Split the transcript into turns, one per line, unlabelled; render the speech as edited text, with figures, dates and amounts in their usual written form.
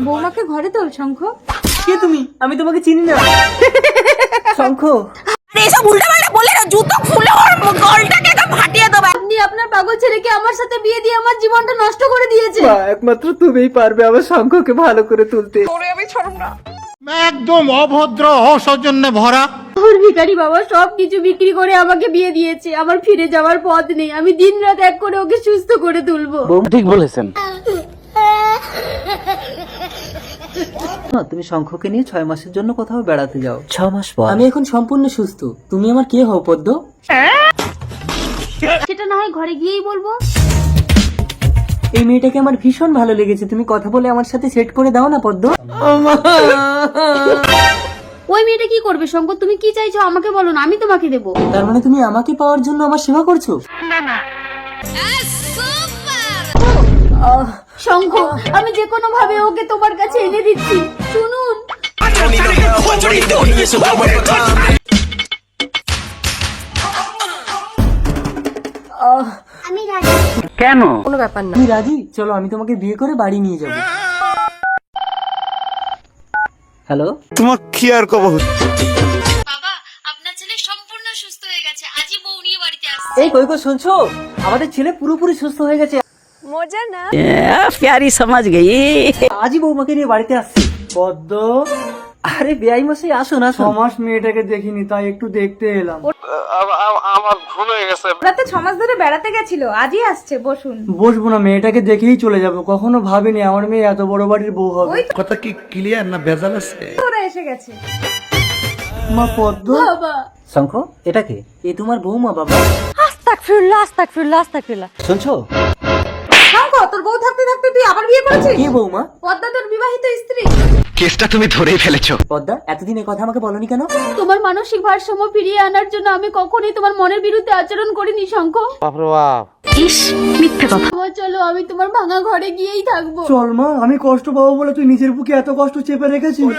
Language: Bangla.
বৌমাকে ঘরে তোল শঙ্খ।
কে তুমি? আমি তোমাকে চিনি না। শঙ্খ,
এসব উল্টাপাল্টা বললে না জুতো খুলে ওর গলটাকে একদম ফাটিয়ে দেব। আপনি আপনার পাগল ছেলেকে আমার সাথে বিয়ে দিয়ে আমার জীবনটা নষ্ট করে দিয়েছে।
একমাত্র তুমিই পারবে আমার শঙ্খকে ভালো করে তুলতে।
ওরে আমি ছাড়ব না।
একদম অভদ্র অসৌজন্যে ভরা।
ওর ভিখারি বাবা সব কিছু বিক্রি করে আমাকে বিয়ে দিয়েছে। আমার ফিরে যাওয়ার পথ নেই। আমি দিনরাত এক করে ওকে সুস্থ করে তুলবো।
ঠিক বলেছেন।
তুমি শঙ্খকে নিয়ে 6 মাসের জন্য কোথাও বেড়াতে যাও। 6 মাস পর আমি এখন সম্পূর্ণ সুস্থ। তুমি আমার কে হও পদ্ম?
সেটা না হয় ঘরে গিয়েই বলবো।
এই মেয়েটাকে আমার ভীষণ ভালো লেগেছে। তুমি কথা বলে আমার সাথে সেট করে দাও না পদ্ম।
ওই মেয়েটা কি করবে শঙ্কর? তুমি কি চাইছো আমাকে বলো না, আমি তোমাকে দেবো।
তার মানে তুমি আমাকে পাওয়ার জন্য আমার সেবা করছো?
শঙ্খ, আমি যে কোনো ভাবে ওকে তোমার কাছে এনে দিচ্ছি। শুনুন,
কেন?
কোনো ব্যাপার না।
তুমি রাজি? চলো আমি তোমাকে বিয়ে করে বাড়ি নিয়ে যাবো। হ্যালো,
তোমার কি আর কব?
বাবা, আপনার ছেলে সম্পূর্ণ সুস্থ হয়ে গেছে। আজই বউ নিয়ে বাড়িতে আসছে।
এই কই গো শুনছো? আমাদের ছেলে পুরোপুরি সুস্থ হয়ে গেছে।
মজা না?
প্যারি সমাজ গেই।
আজই বৌমাকে নিয়ে বাড়িতে আসছি। পদ্ম, আরে বেআই মশাই আসুন আসুন। 6 মাস মেয়েটাকে দেখিনি তাই একটু দেখতে এলাম।
আমার ভুল হয়ে গেছে।
ওরা তো 6 মাস ধরে বেড়াতে গেছিল, আজই আসছে। বসুন।
বসবো না, মেয়েটাকে দেখেই চলে যাবো। কখনো ভাবিনি আমার মেয়ে এত বড় বাড়ির বউ হবে।
কথা কি ক্লিয়ার না ভেজাল আছে?
ওরা এসে গেছে।
মা পদ্ম।
বাবা,
শঙ্খ, এটা কে? এ তোমার বৌমা বাবা।
আস্তাগফিরুল্লাহ, আস্তাগফিরুল্লাহ, আস্তাগফিরুল্লাহ।
শুনছো?
শঙ্খ, তোর বউ থাকতে থাকতে তুই আবার বিয়ে করেছিস?
কে বৌমা?
পদ্মা তোর বিবাহিত স্ত্রী।
কেসটা তুমি ধরেই ফেলেছো।
পদ্মা, এতদিন এই কথা আমাকে বলনি কেন?
তোমার মানসিক ভারসাম্য ফিরিয়ে আনার জন্য আমি কখনোই তোমার মনের বিরুদ্ধে আচরণ করিনি শঙ্খ।
বাপরে বাপ।
ইস, মিথ্যে কথা। বাবা চলো, আমি তোমার ভাঙা ঘরে গিয়েই থাকবো।
চল মা, আমি কষ্ট পাবো বলে তুই নিজের বুকে এত কষ্ট চেপে রেখেছিস।